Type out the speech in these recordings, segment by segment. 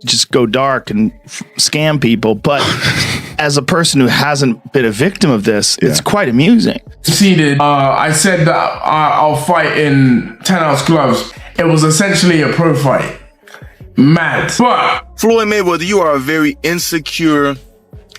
just go dark and scam people. But as a person who hasn't been a victim of this, it's quite amusing. Seeded. I said that I'll fight in 10-ounce gloves. It was essentially a pro fight. Mad. But Floyd Mayweather, you are a very insecure,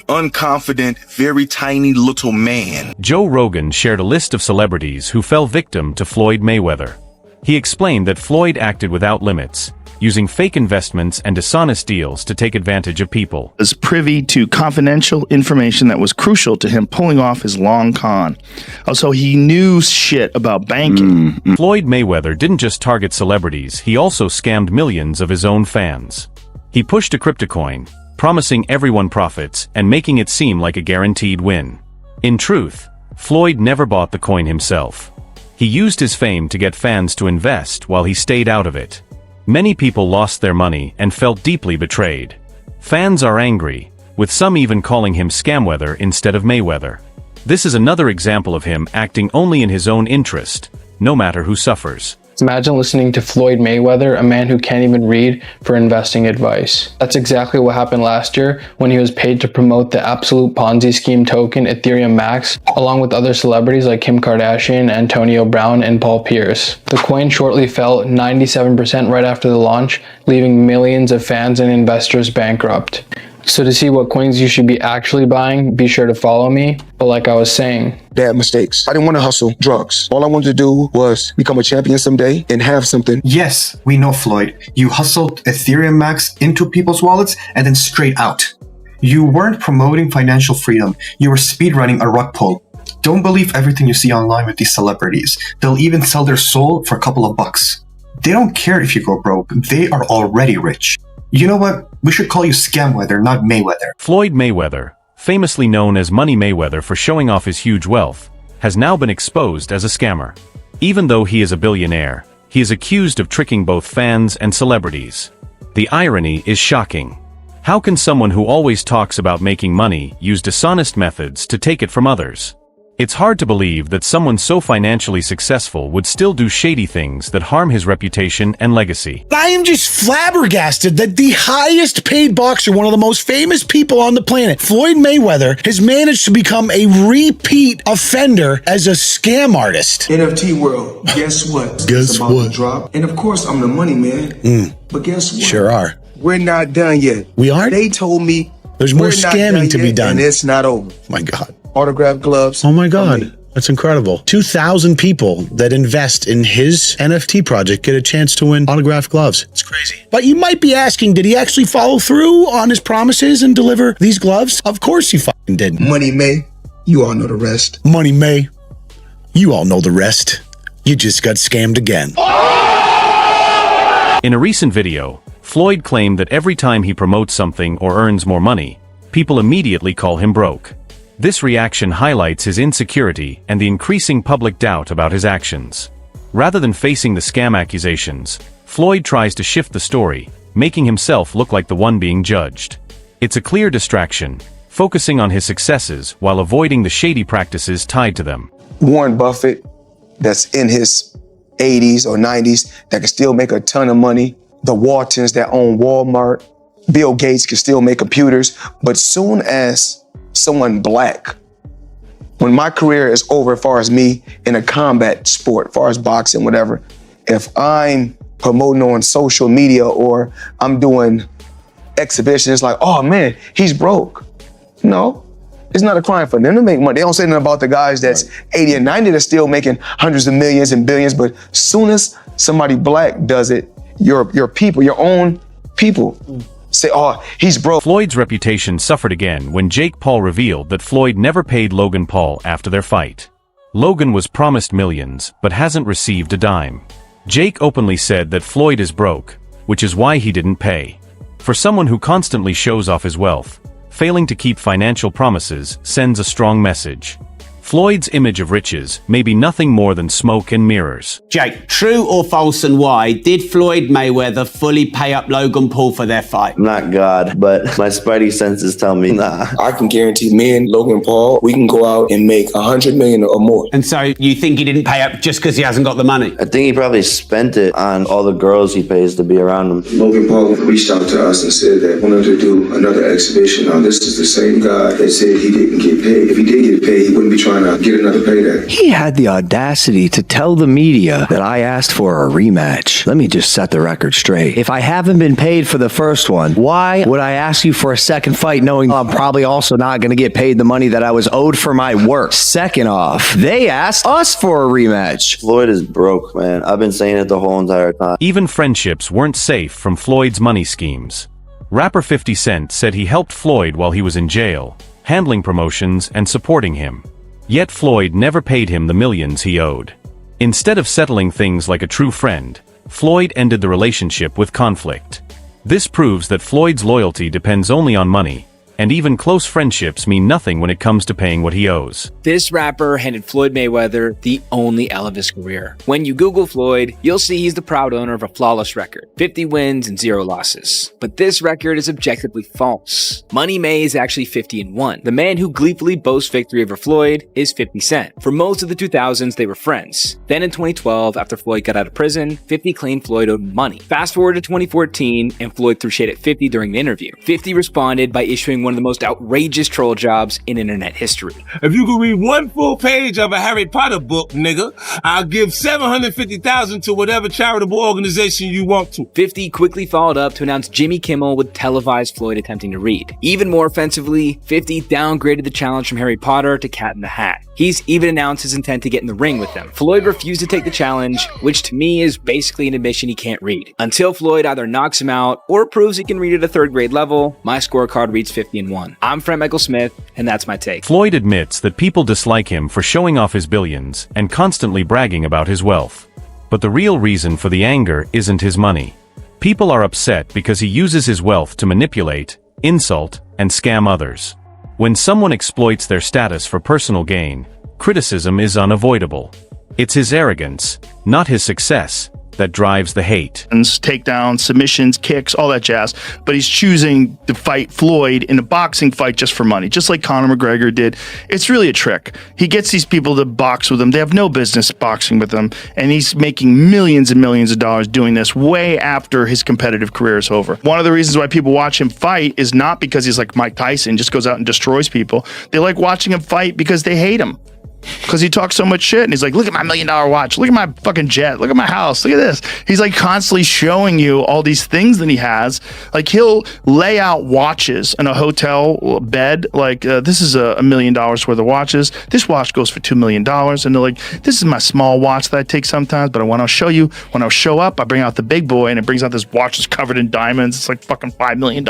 unconfident, very tiny little man. Joe Rogan shared a list of celebrities who fell victim to Floyd Mayweather. He explained that Floyd acted without limits, using fake investments and dishonest deals to take advantage of people. Was privy to confidential information that was crucial to him pulling off his long con. Also, he knew shit about banking. Floyd Mayweather didn't just target celebrities, he also scammed millions of his own fans. He pushed a cryptocoin, promising everyone profits and making it seem like a guaranteed win. In truth, Floyd never bought the coin himself. He used his fame to get fans to invest while he stayed out of it. Many people lost their money and felt deeply betrayed. Fans are angry, with some even calling him Scamweather instead of Mayweather. This is another example of him acting only in his own interest, no matter who suffers. Imagine listening to Floyd Mayweather, a man who can't even read, for investing advice. That's exactly what happened last year when he was paid to promote the absolute Ponzi scheme token Ethereum Max, along with other celebrities like Kim Kardashian, Antonio Brown, and Paul Pierce. The coin shortly fell 97% right after the launch, leaving millions of fans and investors bankrupt. So to see what coins you should be actually buying, be sure to follow me. But like I was saying, bad mistakes. I didn't want to hustle drugs. All I wanted to do was become a champion someday and have something. Yes, we know, Floyd. You hustled Ethereum Max into people's wallets and then straight out. You weren't promoting financial freedom. You were speedrunning a rug pull. Don't believe everything you see online with these celebrities. They'll even sell their soul for a couple of bucks. They don't care if you go broke. They are already rich. You know what? We should call you Scamweather, not Mayweather. Floyd Mayweather, famously known as Money Mayweather for showing off his huge wealth, has now been exposed as a scammer. Even though he is a billionaire, he is accused of tricking both fans and celebrities. The irony is shocking. How can someone who always talks about making money use dishonest methods to take it from others? It's hard to believe that someone so financially successful would still do shady things that harm his reputation and legacy. I am just flabbergasted that the highest paid boxer, one of the most famous people on the planet, Floyd Mayweather, has managed to become a repeat offender as a scam artist. NFT world, guess what? Guess it's about what? to drop. And of course, I'm the money man. But guess what? Sure are. We're not done yet. We aren't? They told me There's more we're not scamming done to be yet, done. and it's not over. My God. Autograph gloves. Oh my God. That's incredible. 2,000 people that invest in his NFT project get a chance to win autographed gloves. It's crazy. But you might be asking, did he actually follow through on his promises and deliver these gloves? Of course he fucking didn't. Money May, you all know the rest. Money May, you all know the rest. You just got scammed again. In a recent video, Floyd claimed that every time he promotes something or earns more money, people immediately call him broke. This reaction highlights his insecurity and the increasing public doubt about his actions. Rather than facing the scam accusations, Floyd tries to shift the story, making himself look like the one being judged. It's a clear distraction, focusing on his successes while avoiding the shady practices tied to them. Warren Buffett, that's in his 80s or 90s, that can still make a ton of money. The Waltons that own Walmart. Bill Gates can still make computers. But soon as someone black, when my career is over as far as me in a combat sport, as far as boxing, whatever, if I'm promoting on social media or I'm doing exhibitions, it's like, oh man, he's broke. No, it's not a crime for them to make money. They don't say nothing about the guys that's 80 and 90 that's still making hundreds of millions and billions, but soon as somebody black does it, your people, your own people, say, oh, he's broke. Floyd's reputation suffered again when Jake Paul revealed that Floyd never paid Logan Paul after their fight. Logan was promised millions, but hasn't received a dime. Jake openly said that Floyd is broke, which is why he didn't pay. For someone who constantly shows off his wealth, failing to keep financial promises sends a strong message. Floyd's image of riches may be nothing more than smoke and mirrors. Jake, true or false, and why did Floyd Mayweather fully pay up Logan Paul for their fight? I'm not God, but my spidey senses tell me nah. I can guarantee me and Logan Paul, we can go out and make $100 million or more. And so you think he didn't pay up just because he hasn't got the money? I think he probably spent it on all the girls he pays to be around him. Logan Paul reached out to us and said that he wanted to do another exhibition. Now, this is the same guy that said he didn't get paid. If he did get paid, he wouldn't be trying to get another payday. He had the audacity to tell the media that I asked for a rematch. Let me just set the record straight. If I haven't been paid for the first one, why would I ask you for a second fight knowing I'm probably also not going to get paid the money that I was owed for my work? Second off, they asked us for a rematch. Floyd is broke, man. I've been saying it the whole entire time. Even friendships weren't safe from Floyd's money schemes. Rapper 50 Cent said he helped Floyd while he was in jail, handling promotions and supporting him. Yet Floyd never paid him the millions he owed. Instead of settling things like a true friend, Floyd ended the relationship with conflict. This proves that Floyd's loyalty depends only on money, and even close friendships mean nothing when it comes to paying what he owes. This rapper handed Floyd Mayweather the only L of his career. When you Google Floyd, you'll see he's the proud owner of a flawless record, 50 wins and 0 losses. But this record is objectively false. Money May is actually 50-1. The man who gleefully boasts victory over Floyd is 50 Cent. For most of the 2000s, they were friends. Then in 2012, after Floyd got out of prison, 50 claimed Floyd owed money. Fast forward to 2014, and Floyd threw shade at 50 during the interview. 50 responded by issuing one of the most outrageous troll jobs in internet history. If you could read one full page of a Harry Potter book, nigga, I'll give $750,000 to whatever charitable organization you want to. 50 quickly followed up to announce Jimmy Kimmel would televise Floyd attempting to read. Even more offensively, 50 downgraded the challenge from Harry Potter to Cat in the Hat. He's even announced his intent to get in the ring with them. Floyd refused to take the challenge, which to me is basically an admission he can't read. Until Floyd either knocks him out or proves he can read at a 3rd grade level, my scorecard reads 50-1. I'm Frank Michael Smith, and that's my take. Floyd admits that people dislike him for showing off his billions and constantly bragging about his wealth. But the real reason for the anger isn't his money. People are upset because he uses his wealth to manipulate, insult, and scam others. When someone exploits their status for personal gain, criticism is unavoidable. It's his arrogance, not his success, that drives the hate. Takedowns, submissions, kicks, all that jazz. But he's choosing to fight Floyd in a boxing fight just for money, just like Conor McGregor did. It's really a trick. He gets these people to box with him. They have no business boxing with him. And he's making millions and millions of dollars doing this way after his competitive career is over. One of the reasons why people watch him fight is not because he's like Mike Tyson, just goes out and destroys people. They like watching him fight because they hate him. Because he talks so much shit and he's like, look at my $1 million watch, look at my fucking jet, look at my house, look at this. He's like constantly showing you all these things that he has. Like he'll lay out watches in a hotel bed, like this is $1 million worth of watches. This watch goes for $2 million. And they're like, this is my small watch that I take sometimes, but when I'll show you, when I show up, I bring out the big boy and it brings out this watch that's covered in diamonds. It's like fucking $5 million.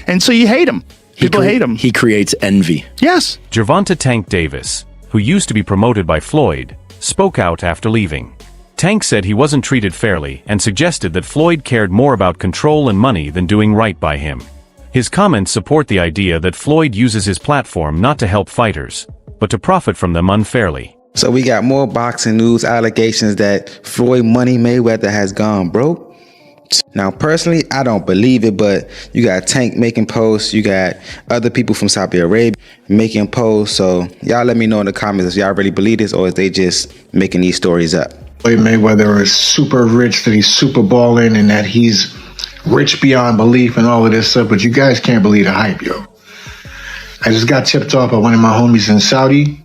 And so you hate him. People hate him. He creates envy. Yes. Gervonta Tank Davis, who used to be promoted by Floyd, spoke out after leaving. Tank said he wasn't treated fairly and suggested that Floyd cared more about control and money than doing right by him. His comments support the idea that Floyd uses his platform not to help fighters, but to profit from them unfairly. So we got more boxing news allegations that Floyd Money Mayweather has gone broke. Now, personally, I don't believe it, but you got Tank making posts. You got other people from Saudi Arabia making posts. So y'all let me know in the comments if y'all really believe this or if they just making these stories up. Floyd Mayweather is super rich, that he's super balling, and that he's rich beyond belief and all of this stuff. But you guys can't believe the hype, yo. I just got tipped off by one of my homies in Saudi.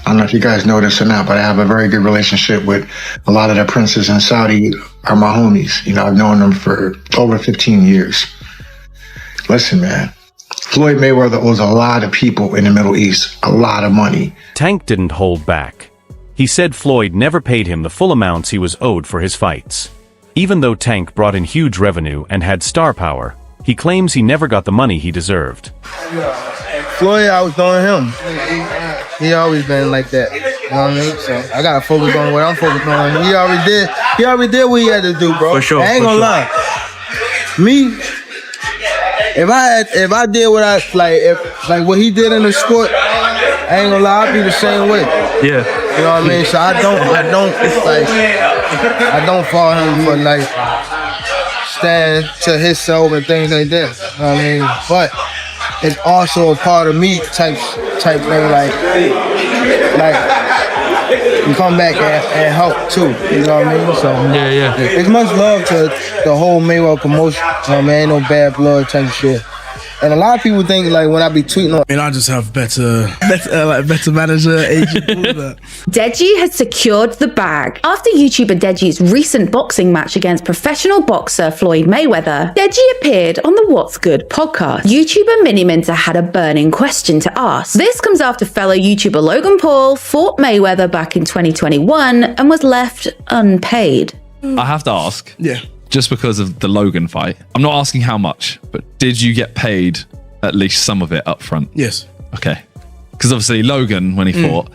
I don't know if you guys know this or not, but I have a very good relationship with a lot of the princes in Saudi are my homies. You know, I've known them for over 15 years. Listen, man, Floyd Mayweather owes a lot of people in the Middle East a lot of money. Tank didn't hold back. He said Floyd never paid him the full amounts he was owed for his fights. Even though Tank brought in huge revenue and had star power, he claims he never got the money he deserved. Floyd, I was doing him. He always been like that. You know what I mean? So I gotta focus on what I'm focused on. He already did what he had to do, bro. For sure. I ain't gonna lie. Me, if I did what I like, if like what he did in the sport, I ain't gonna lie, I be the same way. Yeah. You know what I mean? So I don't follow him for like stand to himself and things like that. You know what I mean? But it's also a part of me type thing, like you come back and help too. You know what I mean? So yeah. It's much love to the whole Mayweather commotion. You know what I mean? Ain't no bad blood type of shit. And a lot of people think like when I be tweeting on, I just have better manager agent. Deji has secured the bag. After YouTuber Deji's recent boxing match against professional boxer Floyd Mayweather, Deji appeared on the What's Good podcast. YouTuber Miniminter had a burning question to ask. This comes after fellow YouTuber Logan Paul fought Mayweather back in 2021 and was left unpaid. I have to ask. Yeah. Just because of the Logan fight, I'm not asking how much, but did you get paid at least some of it up front? Yes. Okay. Because obviously Logan, when he fought,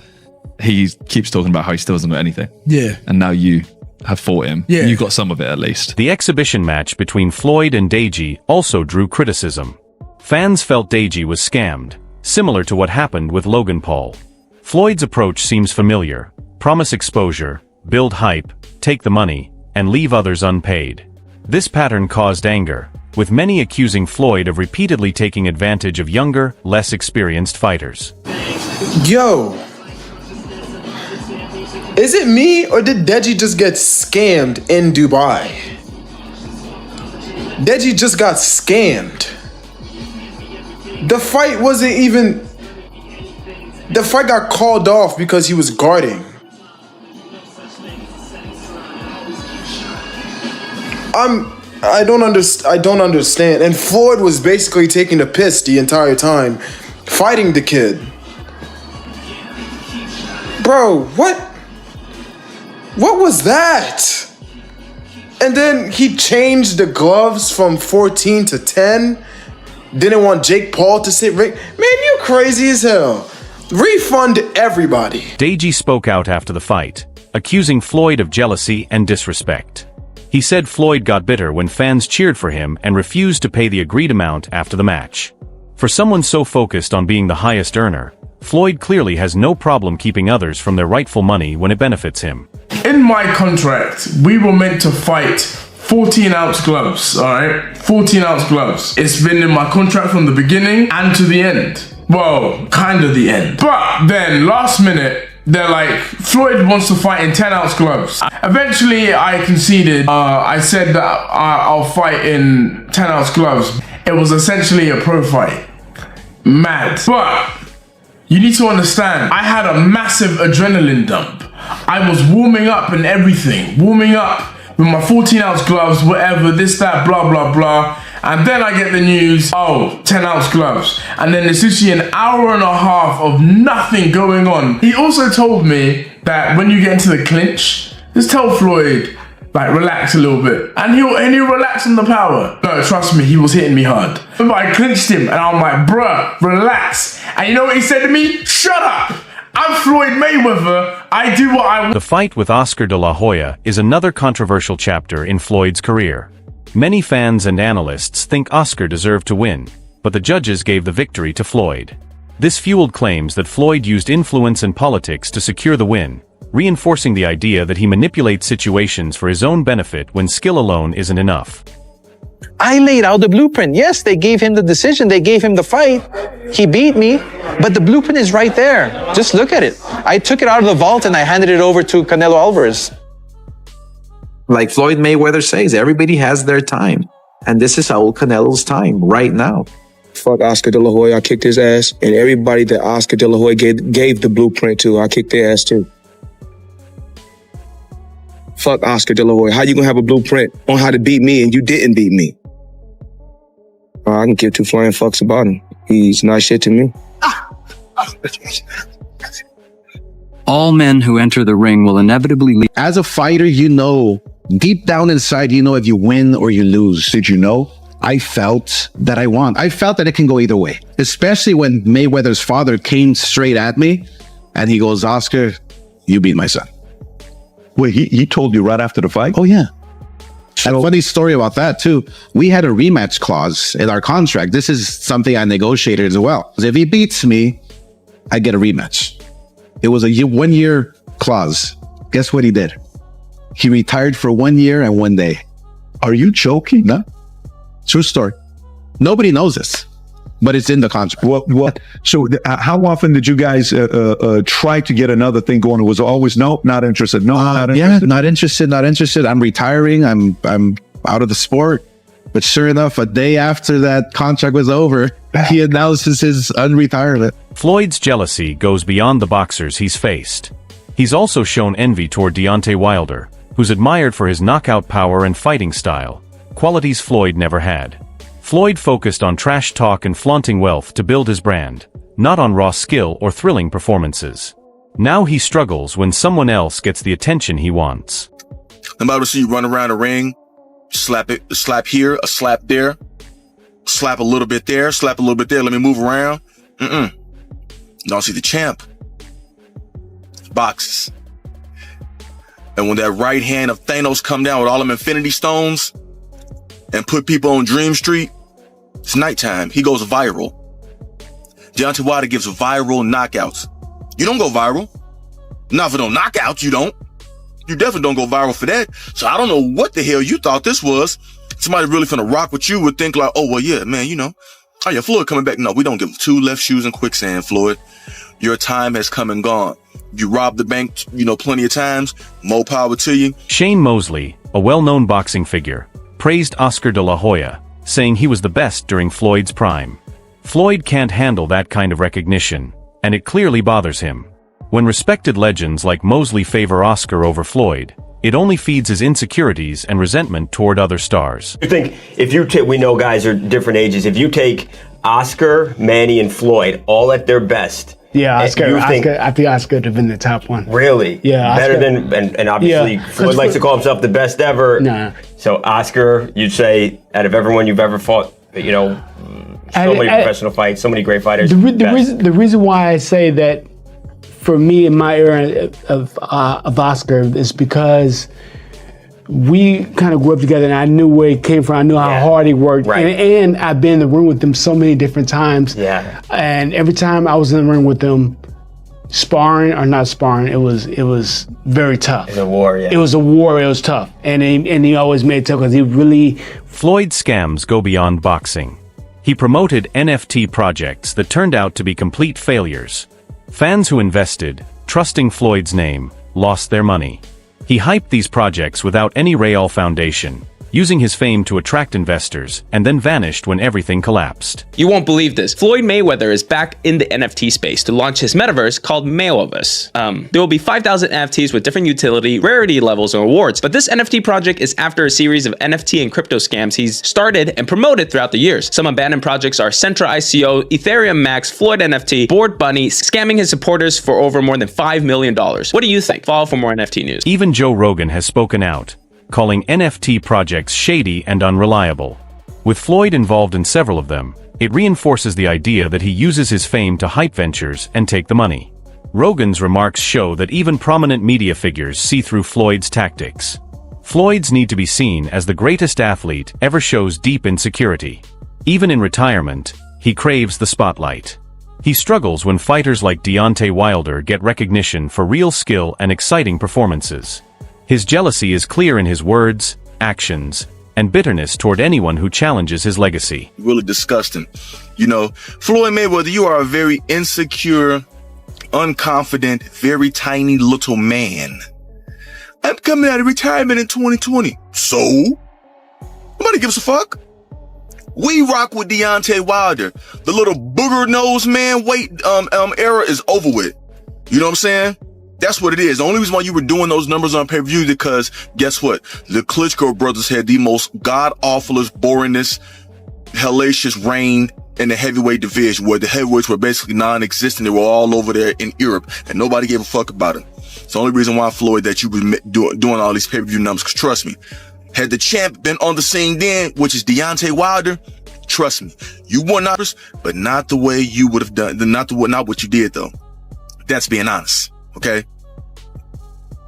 he keeps talking about how he still hasn't got anything. Yeah. And now you have fought him. Yeah. You got some of it at least. The exhibition match between Floyd and Deji also drew criticism. Fans felt Deji was scammed, similar to what happened with Logan Paul. Floyd's approach seems familiar. Promise exposure, build hype, take the money, and leave others unpaid. This pattern caused anger, with many accusing Floyd of repeatedly taking advantage of younger, less experienced fighters. Yo, is it me or did Deji just get scammed in Dubai? Deji just got scammed. The fight wasn't even... The fight got called off because he was guarding. I don't understand. And Floyd was basically taking the piss the entire time, fighting the kid. Bro, what was that? And then he changed the gloves from 14 to 10. Didn't want Jake Paul to sit right. Man, you crazy as hell. Refund everybody. Deji spoke out after the fight, accusing Floyd of jealousy and disrespect. He said Floyd got bitter when fans cheered for him and refused to pay the agreed amount after the match. For someone so focused on being the highest earner, Floyd clearly has no problem keeping others from their rightful money when it benefits him. In my contract, we were meant to fight 14-ounce gloves, alright? 14-ounce gloves. It's been in my contract from the beginning and to the end. Well, kind of the end. But then, last minute, they're like, Floyd wants to fight in 10-ounce gloves. Eventually, I conceded. I said that I'll fight in 10-ounce gloves. It was essentially a pro fight. Mad. But you need to understand, I had a massive adrenaline dump. I was warming up and everything. Warming up with my 14-ounce gloves, whatever, this, that, blah, blah, blah. And then I get the news, 10-ounce gloves. And then it's literally an hour and a half of nothing going on. He also told me that when you get into the clinch, just tell Floyd, like, relax a little bit. And he'll relax on the power. No, trust me, he was hitting me hard. But I clinched him and I'm like, bruh, relax. And you know what he said to me? Shut up! I'm Floyd Mayweather. I do what I want. The fight with Oscar De La Hoya is another controversial chapter in Floyd's career. Many fans and analysts think Oscar deserved to win, but the judges gave the victory to Floyd. This fueled claims that Floyd used influence and politics to secure the win, reinforcing the idea that he manipulates situations for his own benefit when skill alone isn't enough. I laid out the blueprint. Yes, they gave him the decision. They gave him the fight. He beat me, but the blueprint is right there. Just look at it. I took it out of the vault and I handed it over to Canelo Alvarez. Like Floyd Mayweather says, everybody has their time. And this is Saul Canelo's time right now. Fuck Oscar De La Hoya. I kicked his ass. And everybody that Oscar De La Hoya gave the blueprint to, I kicked their ass too. Fuck Oscar De La Hoya. How you gonna have a blueprint on how to beat me and you didn't beat me? I can give two flying fucks about him. He's not shit to me. All men who enter the ring will inevitably leave. As a fighter, you know, deep down inside, you know if you win or you lose. Did you know? I felt that I won. I felt that it can go either way, especially when Mayweather's father came straight at me and he goes, Oscar, you beat my son. Wait, he told you right after the fight? Oh, yeah. And a funny story about that, too. We had a rematch clause in our contract. This is something I negotiated as well. If he beats me, I get a rematch. It was a 1 year clause. Guess what he did? He retired for 1 year and 1 day. Are you joking? No. True story. Nobody knows this, but it's in the contract. What? So how often did you guys try to get another thing going? It was always no, not interested. No, not interested. Yeah, not interested. I'm retiring. I'm out of the sport. But sure enough, a day after that contract was over, he announces his unretirement. Floyd's jealousy goes beyond the boxers he's faced. He's also shown envy toward Deontay Wilder, who's admired for his knockout power and fighting style, qualities Floyd never had. Floyd focused on trash talk and flaunting wealth to build his brand, not on raw skill or thrilling performances. Now he struggles when someone else gets the attention he wants. I'm about to see you run around the ring, slap here, a slap there, slap a little bit there, slap a little bit there, let me move around. Don't see the champ. Boxes. And when that right hand of Thanos come down with all them Infinity Stones and put people on Dream Street, it's nighttime. He goes viral. Deontay Wilder gives viral knockouts. You don't go viral. Not for no knockouts, you don't. You definitely don't go viral for that. So I don't know what the hell you thought this was. Somebody really finna rock with you would think like, oh, well, yeah, man, you know. Oh, yeah, Floyd coming back. No, we don't give him 2 left shoes in quicksand, Floyd. Your time has come and gone. You robbed the bank, plenty of times. More power to you. Shane Mosley, a well-known boxing figure, praised Oscar De La Hoya, saying he was the best during Floyd's prime. Floyd can't handle that kind of recognition, and it clearly bothers him. When respected legends like Mosley favor Oscar over Floyd, it only feeds his insecurities and resentment toward other stars. I think if you take, we know guys are different ages. If you take Oscar, Manny, and Floyd all at their best. Yeah, I think Oscar would have been the top one. Really? Yeah. Better than, and obviously Floyd likes to call himself the best ever. Nah. So Oscar, you'd say, out of everyone you've ever fought, so many professional fights, so many great fighters. The reason why I say that for me in my era of Oscar is because we kind of grew up together and I knew where he came from. I knew how hard he worked. Right. And I've been in the room with him so many different times. Yeah. And every time I was in the ring with him, sparring or not sparring, it was very tough. It was a war, yeah. It was a war, it was tough. And he always made it tough because he really... Floyd's scams go beyond boxing. He promoted NFT projects that turned out to be complete failures. Fans who invested, trusting Floyd's name, lost their money. He hyped these projects without any real foundation, using his fame to attract investors, and then vanished when everything collapsed. You won't believe this. Floyd Mayweather is back in the NFT space to launch his metaverse called Mayweverse. There will be 5,000 NFTs with different utility, rarity levels, and rewards, but this NFT project is after a series of NFT and crypto scams he's started and promoted throughout the years. Some abandoned projects are Centra ICO, Ethereum Max, Floyd NFT, Bored Bunny, scamming his supporters for over more than $5 million. What do you think? Follow for more NFT news. Even Joe Rogan has spoken out, calling NFT projects shady and unreliable. With Floyd involved in several of them, it reinforces the idea that he uses his fame to hype ventures and take the money. Rogan's remarks show that even prominent media figures see through Floyd's tactics. Floyd's need to be seen as the greatest athlete ever shows deep insecurity. Even in retirement, he craves the spotlight. He struggles when fighters like Deontay Wilder get recognition for real skill and exciting performances. His jealousy is clear in his words, actions, and bitterness toward anyone who challenges his legacy. Really disgusting. Floyd Mayweather, you are a very insecure, unconfident, very tiny little man. I'm coming out of retirement in 2020. So? Nobody gives a fuck. We rock with Deontay Wilder. The little booger nose man era is over with. You know what I'm saying? That's what it is. The only reason why you were doing those numbers on pay-per-view because guess what? The Klitschko brothers had the most god-awfulest, boringest, hellacious reign in the heavyweight division where the heavyweights were basically non-existent. They were all over there in Europe and nobody gave a fuck about it. It's the only reason why, Floyd, that you were doing all these pay-per-view numbers. Cause trust me, had the champ been on the scene then, which is Deontay Wilder, trust me, you won numbers, but not the way you would have done, not what you did though. That's being honest. Okay.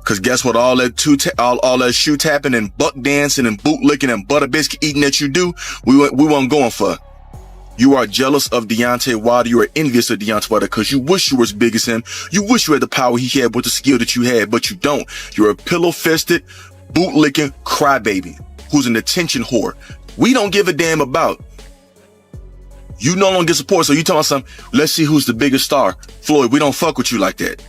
Cause guess what? All that shoe tapping and buck dancing and boot licking and butter biscuit eating that you do, we weren't going for. You are jealous of Deontay Wilder. You are envious of Deontay Wilder because you wish you were as big as him. You wish you had the power he had with the skill that you had, but you don't. You're a pillow-fisted, boot-licking crybaby who's an attention whore. We don't give a damn about. You no longer get support, so you tell us something. Let's see who's the biggest star. Floyd, we don't fuck with you like that.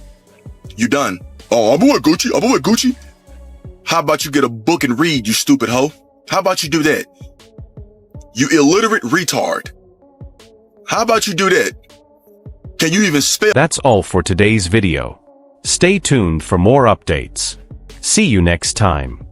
You done. Oh, I'm with Gucci. I'm with Gucci. How about you get a book and read, you stupid hoe? How about you do that? You illiterate retard. How about you do that? Can you even spell? That's all for today's video. Stay tuned for more updates. See you next time.